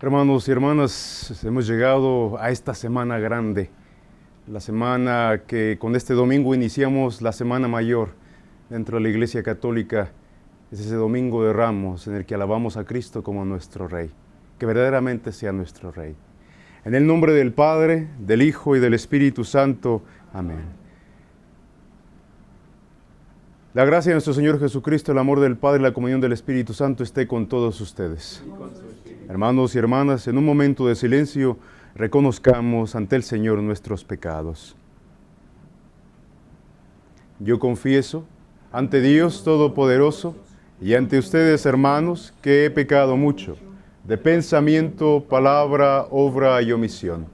Hermanos y hermanas, hemos llegado a esta semana grande, la semana que con este domingo iniciamos la Semana Mayor dentro de la Iglesia Católica. Es ese Domingo de Ramos en el que alabamos a Cristo como nuestro Rey, que verdaderamente sea nuestro Rey. En el nombre del Padre, del Hijo y del Espíritu Santo. Amén. La gracia de nuestro Señor Jesucristo, el amor del Padre y la comunión del Espíritu Santo esté con todos ustedes. Hermanos y hermanas, en un momento de silencio, reconozcamos ante el Señor nuestros pecados. Yo confieso ante Dios Todopoderoso y ante ustedes, hermanos, que he pecado mucho, de pensamiento, palabra, obra y omisión.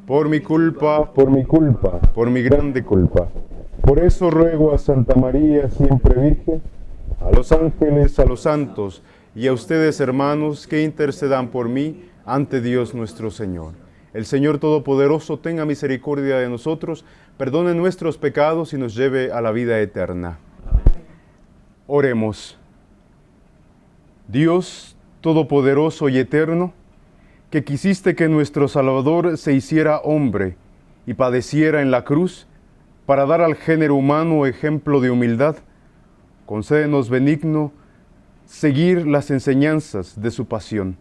Por mi culpa, por mi grande culpa. Por eso ruego a Santa María, siempre Virgen, a los ángeles, a los santos, y a ustedes, hermanos, que intercedan por mí ante Dios nuestro Señor. El Señor Todopoderoso tenga misericordia de nosotros, perdone nuestros pecados y nos lleve a la vida eterna. Oremos. Dios Todopoderoso y eterno, que quisiste que nuestro Salvador se hiciera hombre y padeciera en la cruz para dar al género humano ejemplo de humildad, concédenos benigno seguir las enseñanzas de su pasión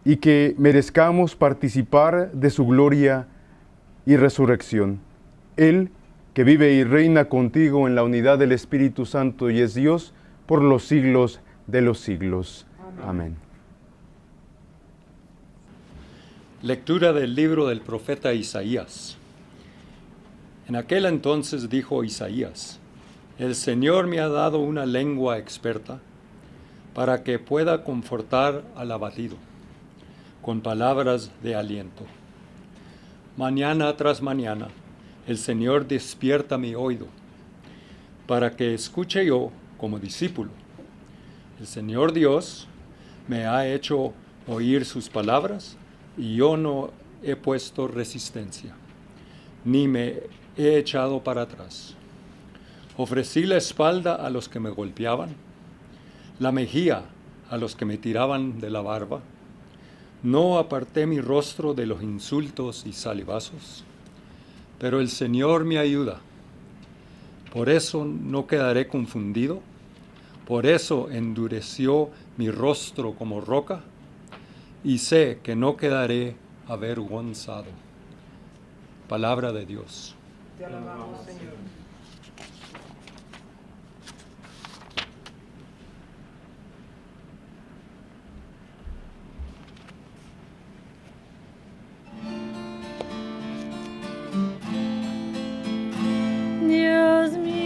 y que merezcamos participar de su gloria y resurrección. Él, que vive y reina contigo en la unidad del Espíritu Santo y es Dios por los siglos de los siglos. Amén. Lectura del libro del profeta Isaías. En aquel entonces dijo Isaías: El Señor me ha dado una lengua experta para que pueda confortar al abatido con palabras de aliento. Mañana tras mañana el Señor despierta mi oído para que escuche yo como discípulo. El Señor Dios me ha hecho oír sus palabras y yo no he puesto resistencia, ni me he echado para atrás. Ofrecí la espalda a los que me golpeaban, la mejilla a los que me tiraban de la barba. No aparté mi rostro de los insultos y salivazos, pero el Señor me ayuda. Por eso no quedaré confundido, por eso endureció mi rostro como roca, y sé que no quedaré avergonzado. Palabra de Dios. Te alabamos, Señor. Dios mío,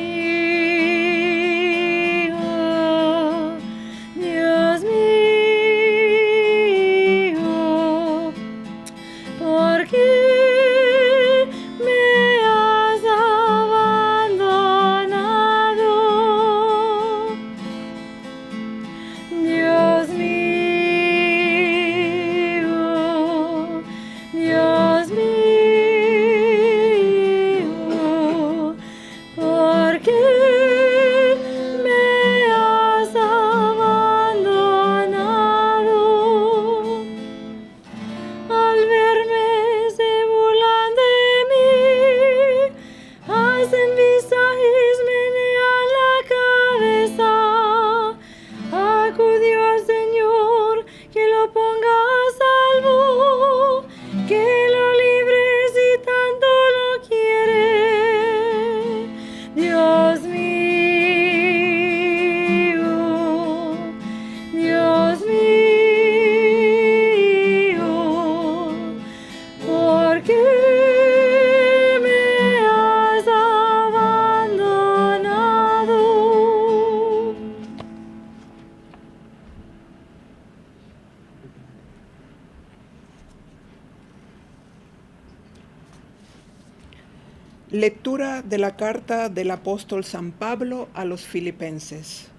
Dios mío, ¿por qué me has abandonado? Dios mío, Dios mío, ¿por qué me has abandonado? Al verme se burlan de mí, hacen visajes, menean la cabeza. Acudió al Señor, que lo ponga a salvo, que lo libre si tanto lo quiere. Dios mío, Dios mío, ¿por qué me has abandonado? Lectura de la carta del apóstol San Pablo a los Filipenses.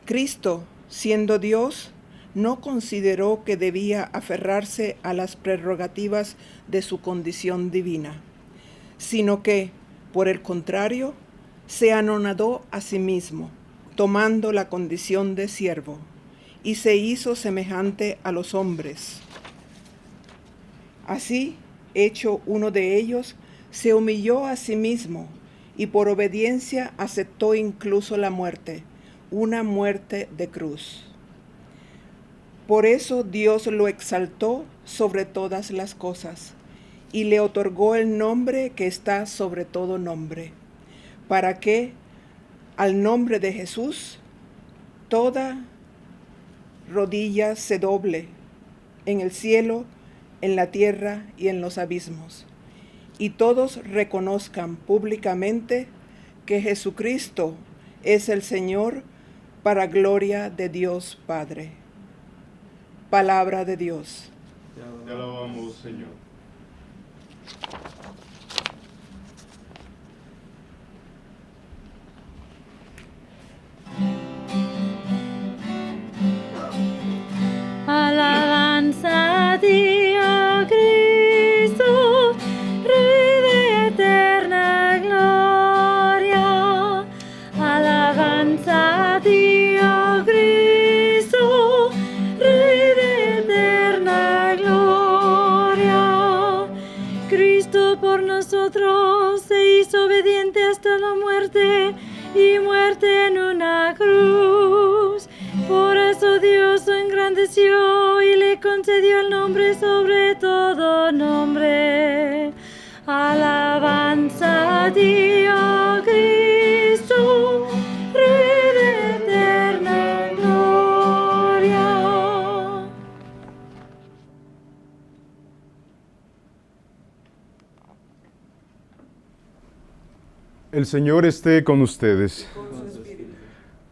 Cristo, siendo Dios, no consideró que debía aferrarse a las prerrogativas de su condición divina, sino que, por el contrario, se anonadó a sí mismo, tomando la condición de siervo, y se hizo semejante a los hombres. Así, hecho uno de ellos, se humilló a sí mismo y por obediencia aceptó incluso la muerte, una muerte de cruz. Por eso Dios lo exaltó sobre todas las cosas y le otorgó el nombre que está sobre todo nombre, para que al nombre de Jesús toda rodilla se doble en el cielo, en la tierra y en los abismos, y todos reconozcan públicamente que Jesucristo es el Señor, para gloria de Dios Padre. Palabra de Dios. Te alabamos, Señor. Alabanza a ti, oh Cristo, Rey de eterna gloria. Alabanza a ti, oh Cristo, Rey de eterna gloria. Cristo por nosotros se hizo obediente hasta la muerte y muerte en una cruz. Por eso Dios lo engrandeció y le concedió el nombre sobre todo nombre. Alabanza a ti, oh Cristo, Rey de eterna gloria. El Señor esté con ustedes.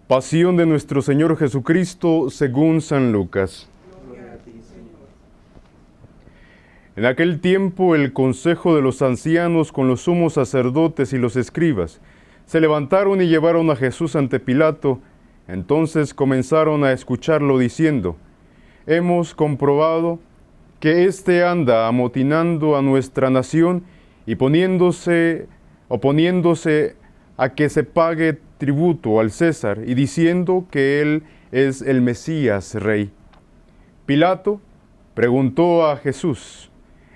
Pasión de nuestro Señor Jesucristo según San Lucas. En aquel tiempo el consejo de los ancianos con los sumos sacerdotes y los escribas se levantaron y llevaron a Jesús ante Pilato. Entonces comenzaron a escucharlo diciendo: hemos comprobado que éste anda amotinando a nuestra nación y oponiéndose a que se pague tributo al César y diciendo que él es el Mesías Rey. Pilato preguntó a Jesús: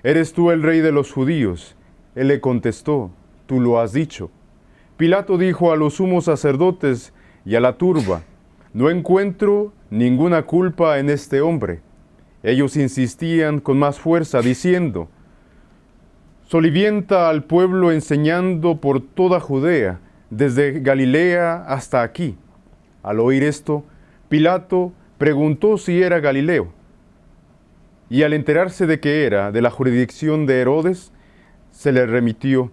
¿eres tú el Rey de los judíos? Él le contestó: tú lo has dicho. Pilato dijo a los sumos sacerdotes y a la turba: no encuentro ninguna culpa en este hombre. Ellos insistían con más fuerza diciendo: solivianta al pueblo enseñando por toda Judea, desde Galilea hasta aquí. Al oír esto, Pilato preguntó si era Galileo. Y al enterarse de que era de la jurisdicción de Herodes, se le remitió,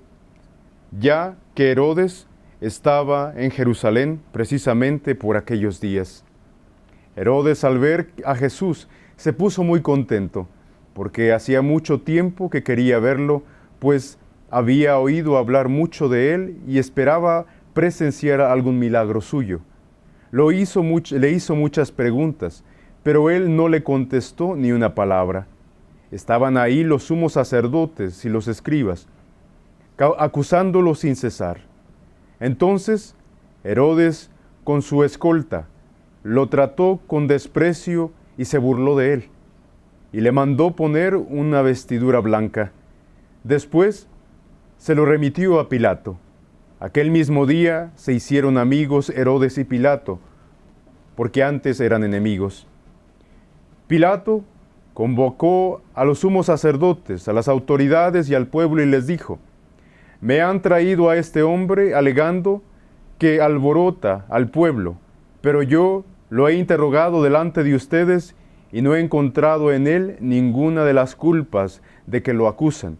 ya que Herodes estaba en Jerusalén precisamente por aquellos días. Herodes, al ver a Jesús, se puso muy contento, porque hacía mucho tiempo que quería verlo, pues había oído hablar mucho de él y esperaba presenciar algún milagro suyo. Le hizo muchas preguntas, pero él no le contestó ni una palabra. Estaban ahí los sumos sacerdotes y los escribas, acusándolo sin cesar. Entonces Herodes, con su escolta, lo trató con desprecio y se burló de él, y le mandó poner una vestidura blanca. Después se lo remitió a Pilato. Aquel mismo día se hicieron amigos Herodes y Pilato, porque antes eran enemigos. Pilato convocó a los sumos sacerdotes, a las autoridades y al pueblo y les dijo: me han traído a este hombre alegando que alborota al pueblo, pero yo lo he interrogado delante de ustedes y no he encontrado en él ninguna de las culpas de que lo acusan.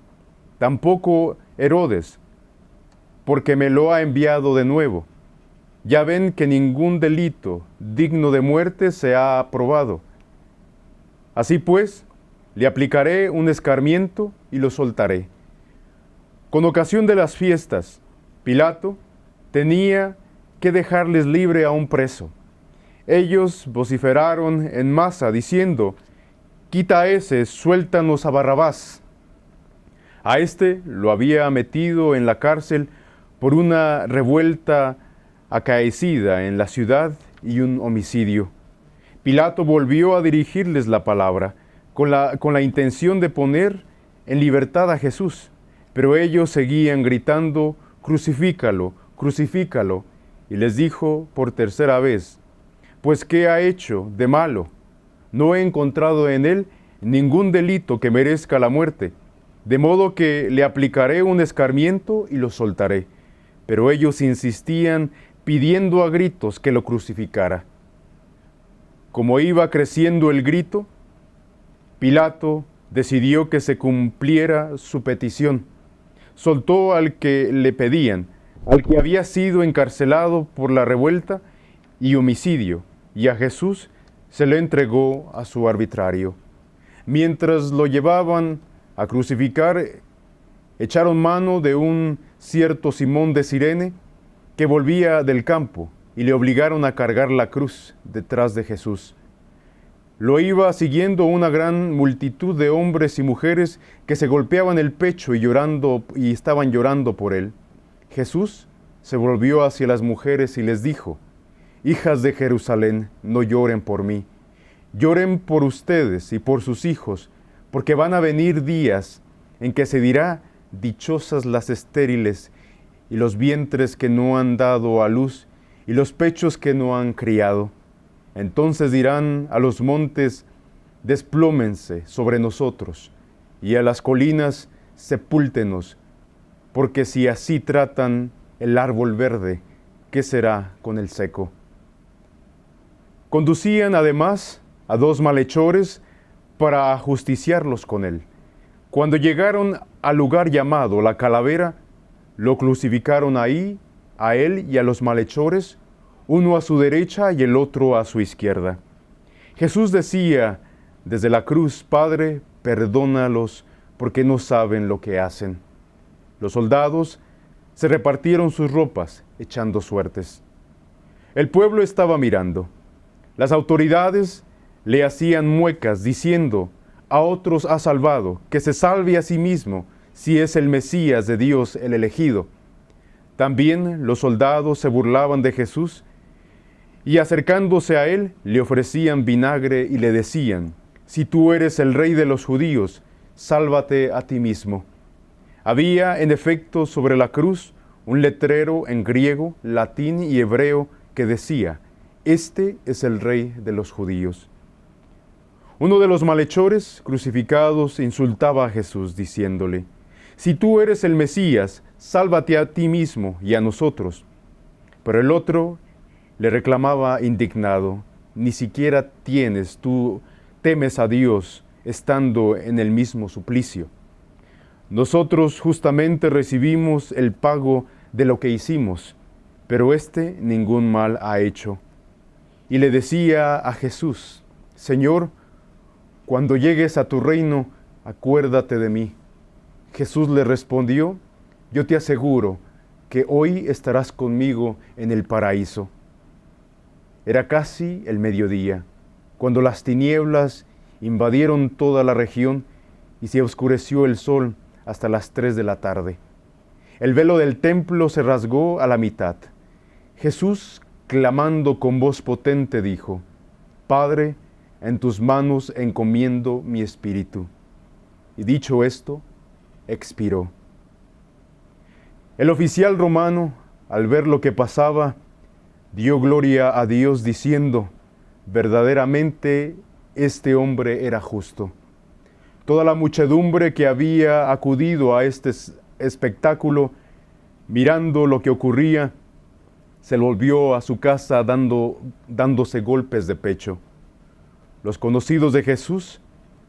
Tampoco Herodes, porque me lo ha enviado de nuevo. Ya ven que ningún delito digno de muerte se ha aprobado. Así pues, le aplicaré un escarmiento y lo soltaré. Con ocasión de las fiestas, Pilato tenía que dejarles libre a un preso. Ellos vociferaron en masa diciendo: quita a ese, suéltanos a Barrabás. A este lo había metido en la cárcel por una revuelta acaecida en la ciudad y un homicidio. Pilato volvió a dirigirles la palabra con la intención de poner en libertad a Jesús, pero ellos seguían gritando: «Crucifícalo, crucifícalo». Y les dijo por tercera vez: «Pues, ¿qué ha hecho de malo? No he encontrado en él ningún delito que merezca la muerte, de modo que le aplicaré un escarmiento y lo soltaré». Pero ellos insistían, pidiendo a gritos que lo crucificara. Como iba creciendo el grito, Pilato decidió que se cumpliera su petición. Soltó al que le pedían, al que había sido encarcelado por la revuelta y homicidio, y a Jesús se le entregó a su arbitrario. Mientras lo llevaban a crucificar, echaron mano de un cierto Simón de Cirene que volvía del campo, y le obligaron a cargar la cruz detrás de Jesús. Lo iba siguiendo una gran multitud de hombres y mujeres que se golpeaban el pecho y estaban llorando por él. Jesús se volvió hacia las mujeres y les dijo: «Hijas de Jerusalén, no lloren por mí, lloren por ustedes y por sus hijos, porque van a venir días en que se dirá: dichosas las estériles y los vientres que no han dado a luz y los pechos que no han criado. Entonces dirán a los montes: desplómense sobre nosotros, y a las colinas: sepúltenos, porque si así tratan el árbol verde, ¿qué será con el seco?». Conducían además a 2 malhechores para ajusticiarlos con él. Cuando llegaron al lugar llamado La Calavera, lo crucificaron ahí, a él y a los malhechores, uno a su derecha y el otro a su izquierda. Jesús decía desde la cruz: «Padre, perdónalos, porque no saben lo que hacen». Los soldados se repartieron sus ropas, echando suertes. El pueblo estaba mirando. Las autoridades le hacían muecas, diciendo: «A otros ha salvado, que se salve a sí mismo, si es el Mesías de Dios, el elegido». También los soldados se burlaban de Jesús, y acercándose a él, le ofrecían vinagre y le decían: «Si tú eres el rey de los judíos, sálvate a ti mismo». Había, en efecto, sobre la cruz un letrero en griego, latín y hebreo que decía: «Este es el rey de los judíos». Uno de los malhechores crucificados insultaba a Jesús, diciéndole: «Si tú eres el Mesías, sálvate a ti mismo y a nosotros». Pero el otro le reclamaba indignado: «Ni siquiera temes a Dios estando en el mismo suplicio. Nosotros justamente recibimos el pago de lo que hicimos, pero éste ningún mal ha hecho». Y le decía a Jesús: «Señor, cuando llegues a tu reino, acuérdate de mí». Jesús le respondió: «Yo te aseguro que hoy estarás conmigo en el paraíso». Era casi el mediodía, cuando las tinieblas invadieron toda la región y se oscureció el sol hasta las 3 de la tarde. El velo del templo se rasgó a la mitad. Jesús, clamando con voz potente, dijo: «Padre, en tus manos encomiendo mi espíritu». Y dicho esto, expiró. El oficial romano, al ver lo que pasaba, dio gloria a Dios diciendo: «Verdaderamente este hombre era justo». Toda la muchedumbre que había acudido a este espectáculo, mirando lo que ocurría, se volvió a su casa dándose golpes de pecho. Los conocidos de Jesús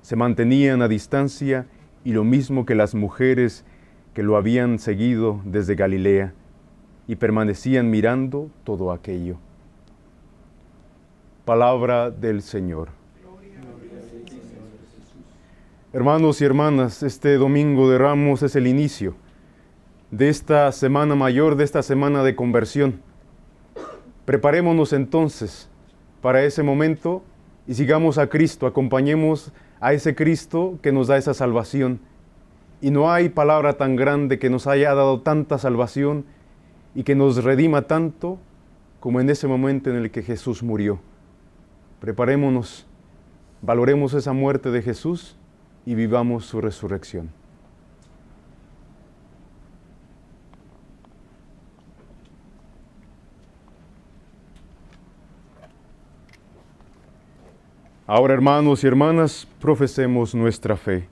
se mantenían a distancia, y lo mismo que las mujeres que lo habían seguido desde Galilea, y permanecían mirando todo aquello. Palabra del Señor. Hermanos y hermanas, este Domingo de Ramos es el inicio de esta Semana Mayor, de esta Semana de Conversión. Preparémonos entonces para ese momento y sigamos a Cristo, acompañemos a ese Cristo que nos da esa salvación. Y no hay palabra tan grande que nos haya dado tanta salvación y que nos redima tanto como en ese momento en el que Jesús murió. Preparémonos, valoremos esa muerte de Jesús y vivamos su resurrección. Ahora, hermanos y hermanas, profesemos nuestra fe.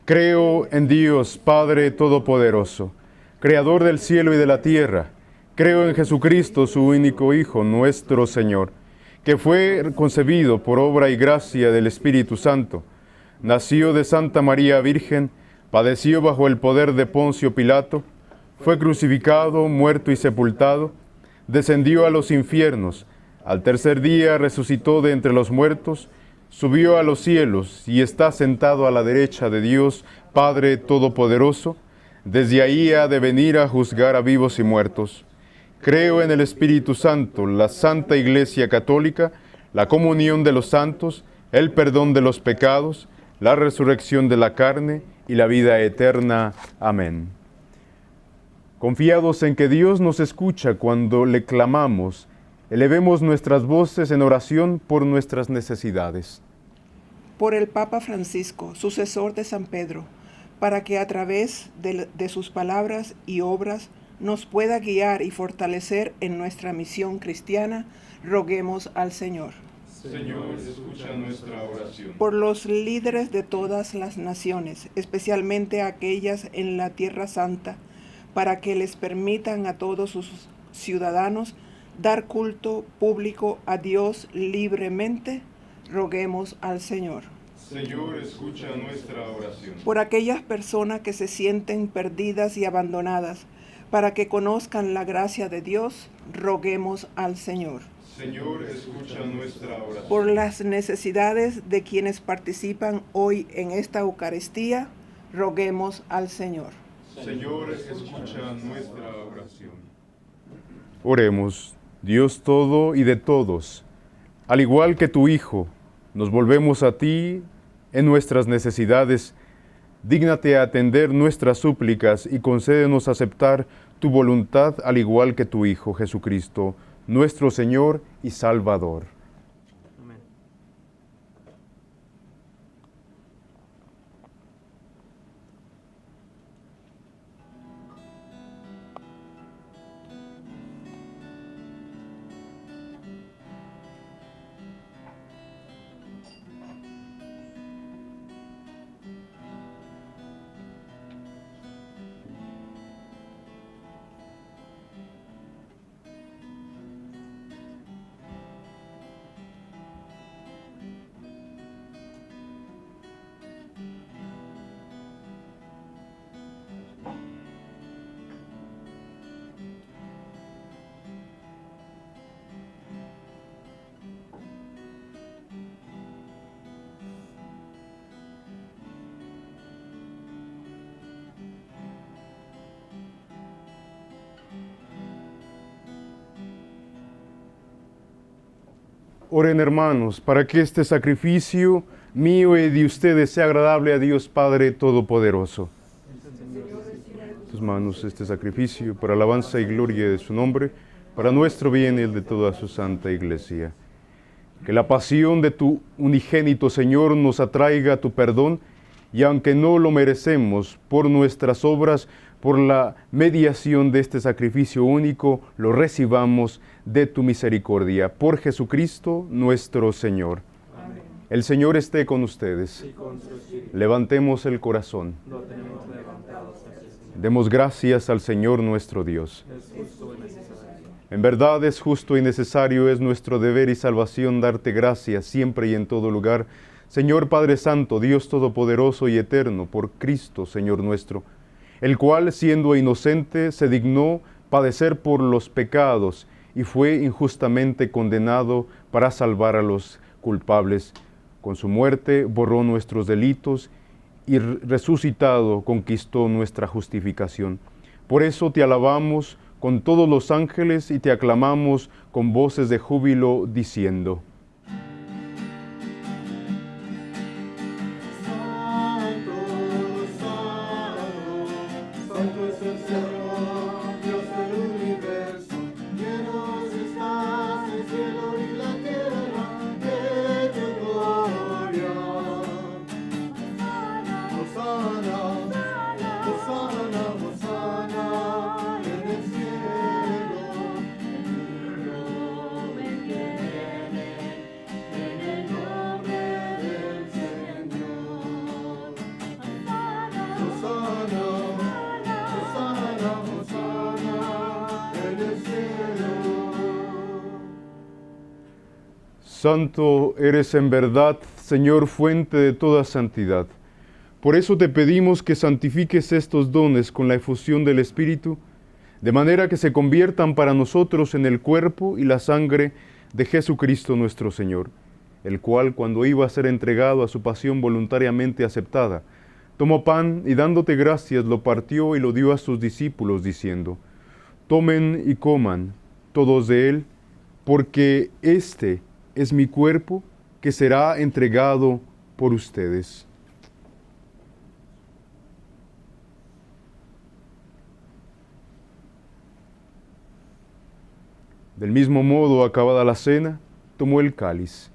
Creo en Dios, Padre Todopoderoso, Creador del cielo y de la tierra. Creo en Jesucristo, su único Hijo, nuestro Señor, que fue concebido por obra y gracia del Espíritu Santo. Nació de Santa María Virgen, padeció bajo el poder de Poncio Pilato, fue crucificado, muerto y sepultado, descendió a los infiernos. Al tercer día resucitó de entre los muertos, subió a los cielos y está sentado a la derecha de Dios, Padre Todopoderoso. Desde ahí ha de venir a juzgar a vivos y muertos. Creo en el Espíritu Santo, la Santa Iglesia Católica, la comunión de los santos, el perdón de los pecados, la resurrección de la carne y la vida eterna. Amén. Confiados en que Dios nos escucha cuando le clamamos, elevemos nuestras voces en oración por nuestras necesidades. Por el Papa Francisco, sucesor de San Pedro, para que a través de sus palabras y obras nos pueda guiar y fortalecer en nuestra misión cristiana, roguemos al Señor. Señor, escucha nuestra oración. Por los líderes de todas las naciones, especialmente aquellas en la Tierra Santa, para que les permitan a todos sus ciudadanos dar culto público a Dios libremente, roguemos al Señor. Señor, escucha nuestra oración. Por aquellas personas que se sienten perdidas y abandonadas, para que conozcan la gracia de Dios, roguemos al Señor. Señor, escucha nuestra oración. Por las necesidades de quienes participan hoy en esta Eucaristía, roguemos al Señor. Señor, escucha nuestra oración. Oremos. Dios todo y de todos, al igual que tu Hijo, nos volvemos a ti en nuestras necesidades. Dígnate a atender nuestras súplicas y concédenos aceptar tu voluntad al igual que tu Hijo Jesucristo, nuestro Señor y Salvador. Amén. Oren, hermanos, para que este sacrificio mío y de ustedes sea agradable a Dios Padre Todopoderoso. En tus manos este sacrificio para alabanza y gloria de su nombre, para nuestro bien y el de toda su santa Iglesia. Que la pasión de tu unigénito Señor nos atraiga a tu perdón, y aunque no lo merecemos por nuestras obras, por la mediación de este sacrificio único, lo recibamos de tu misericordia. Por Jesucristo nuestro Señor. Amén. El Señor esté con ustedes. Y con su espíritu. Levantemos el corazón. Lo tenemos levantado hacia el Señor. Demos gracias al Señor nuestro Dios. Es justo y necesario. En verdad es justo y necesario, es nuestro deber y salvación darte gracias siempre y en todo lugar. Señor Padre Santo, Dios Todopoderoso y Eterno, por Cristo, Señor nuestro, el cual, siendo inocente, se dignó padecer por los pecados y fue injustamente condenado para salvar a los culpables. Con su muerte borró nuestros delitos y resucitado conquistó nuestra justificación. Por eso te alabamos con todos los ángeles y te aclamamos con voces de júbilo diciendo: Santo es el Señor, Dios del universo, llenos estás el cielo y la tierra de Hosana, Hosana, Hosana en el cielo. En el nombre del Señor. Hosana, Hosana, Hosana en el cielo. Santo eres en verdad, Señor, fuente de toda santidad. Por eso te pedimos que santifiques estos dones con la efusión del Espíritu, de manera que se conviertan para nosotros en el cuerpo y la sangre de Jesucristo nuestro Señor, el cual, cuando iba a ser entregado a su pasión voluntariamente aceptada, tomó pan y dándote gracias lo partió y lo dio a sus discípulos, diciendo: Tomen y coman todos de él, porque este es mi cuerpo que será entregado por ustedes. Del mismo modo, acabada la cena, tomó el cáliz,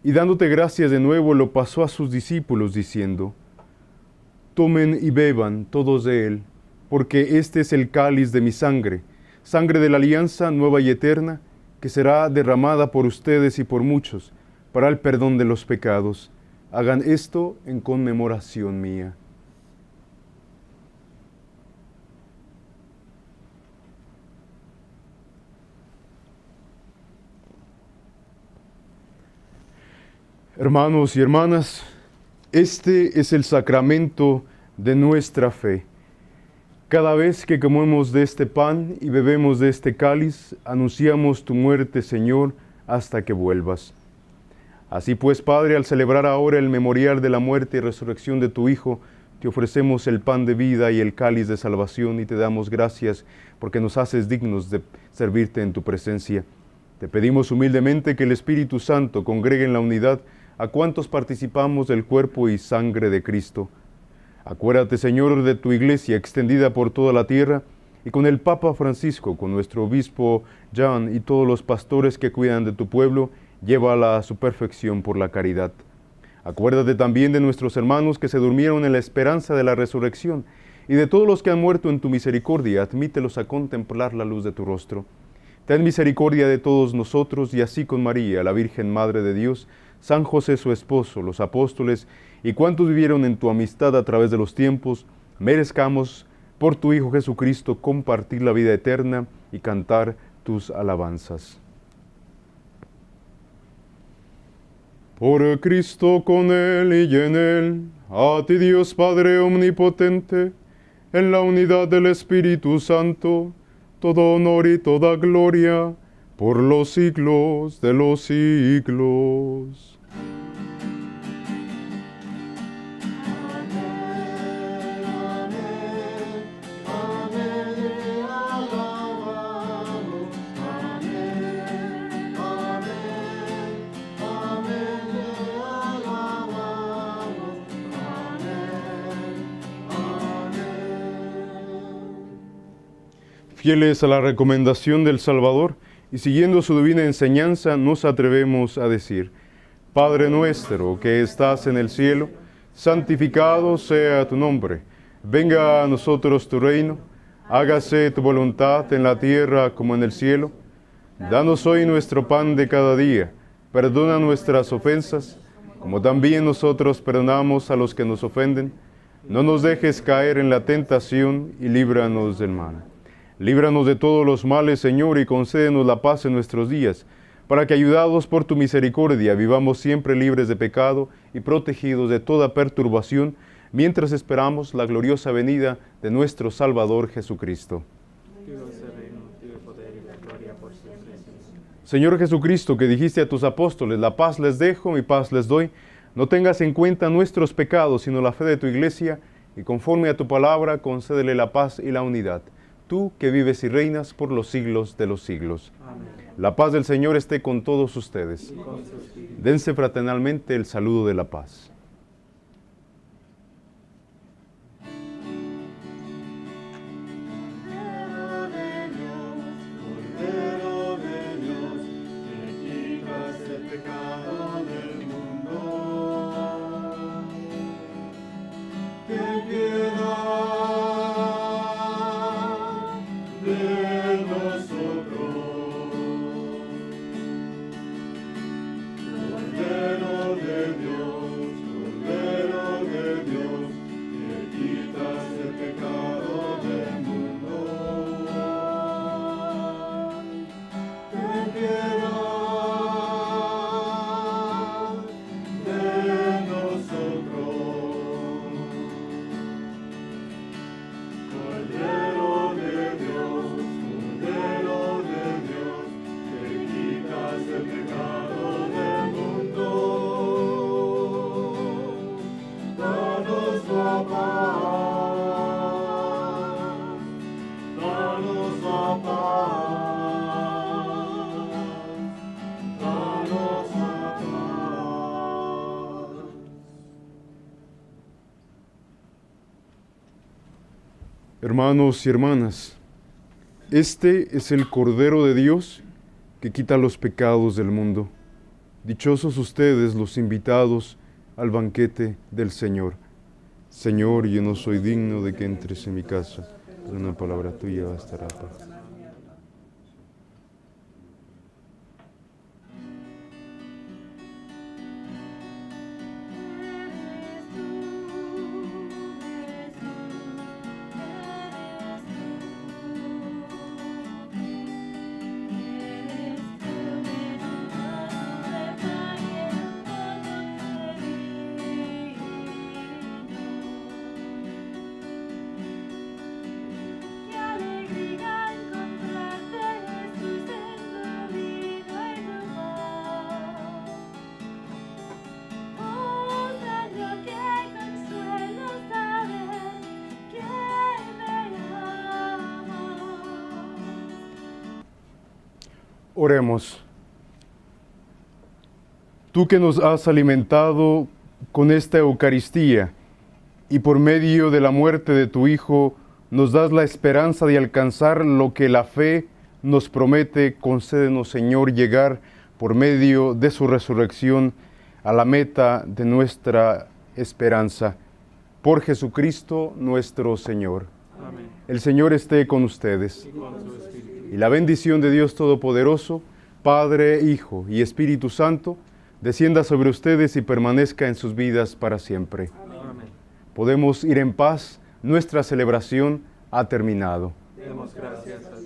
y dándote gracias de nuevo, lo pasó a sus discípulos, diciendo: Tomen y beban todos de él, porque este es el cáliz de mi sangre, sangre de la alianza nueva y eterna, que será derramada por ustedes y por muchos, para el perdón de los pecados. Hagan esto en conmemoración mía. Hermanos y hermanas, este es el sacramento de nuestra fe. Cada vez que comemos de este pan y bebemos de este cáliz, anunciamos tu muerte, Señor, hasta que vuelvas. Así pues, Padre, al celebrar ahora el memorial de la muerte y resurrección de tu Hijo, te ofrecemos el pan de vida y el cáliz de salvación y te damos gracias porque nos haces dignos de servirte en tu presencia. Te pedimos humildemente que el Espíritu Santo congregue en la unidad a cuantos participamos del cuerpo y sangre de Cristo. Acuérdate, Señor, de tu Iglesia extendida por toda la tierra, y con el Papa Francisco, con nuestro obispo Jan y todos los pastores que cuidan de tu pueblo, llévala a su perfección por la caridad. Acuérdate también de nuestros hermanos que se durmieron en la esperanza de la resurrección, y de todos los que han muerto en tu misericordia, admítelos a contemplar la luz de tu rostro. Ten misericordia de todos nosotros, y así con María, la Virgen Madre de Dios, San José su esposo, los apóstoles, y cuantos vivieron en tu amistad a través de los tiempos, merezcamos, por tu Hijo Jesucristo, compartir la vida eterna y cantar tus alabanzas. Por Cristo, con Él y en Él, a ti Dios Padre Omnipotente, en la unidad del Espíritu Santo, todo honor y toda gloria, por los siglos de los siglos. Fieles a la recomendación del Salvador y siguiendo su divina enseñanza, nos atrevemos a decir: Padre nuestro que estás en el cielo, santificado sea tu nombre. Venga a nosotros tu reino, hágase tu voluntad en la tierra como en el cielo. Danos hoy nuestro pan de cada día, perdona nuestras ofensas, como también nosotros perdonamos a los que nos ofenden. No nos dejes caer en la tentación y líbranos del mal. Líbranos de todos los males, Señor, y concédenos la paz en nuestros días, para que, ayudados por tu misericordia, vivamos siempre libres de pecado y protegidos de toda perturbación, mientras esperamos la gloriosa venida de nuestro Salvador Jesucristo. Tuyo es el reino, tuyo el poder y la gloria por siempre. Señor Jesucristo, que dijiste a tus apóstoles: la paz les dejo, mi paz les doy, no tengas en cuenta nuestros pecados, sino la fe de tu Iglesia, y conforme a tu palabra, concédele la paz y la unidad. Tú que vives y reinas por los siglos de los siglos. Amén. La paz del Señor esté con todos ustedes. Y con su espíritu. Dense fraternalmente el saludo de la paz. Cordero de Dios, que quitas el pecado del mundo. ten piedad de nosotros. Cordero de Dios, que quitas el pecado del mundo. Ten piedad de nosotros. Cordero de Dios, que quitas el pecado del mundo. Danos la paz, danos la paz, danos la paz. Hermanos y hermanas, este es el Cordero de Dios que quita los pecados del mundo. Dichosos ustedes los invitados al banquete del Señor. Señor, yo no soy digno de que entres en mi casa, pero una palabra tuya bastará para... Qué alegría encontrarte, Jesús, en tu vida y tu paz. Oh Señor, qué consuelo saber que me amas. Oremos. Tú que nos has alimentado con esta Eucaristía y por medio de la muerte de tu Hijo nos das la esperanza de alcanzar lo que la fe nos promete, concédenos, Señor, llegar por medio de su resurrección a la meta de nuestra esperanza. Por Jesucristo nuestro Señor. Amén. El Señor esté con ustedes. Y con tu espíritu. Y la bendición de Dios Todopoderoso, Padre, Hijo y Espíritu Santo, descienda sobre ustedes y permanezca en sus vidas para siempre. Amén. Podemos ir en paz, nuestra celebración ha terminado. Demos gracias a Dios.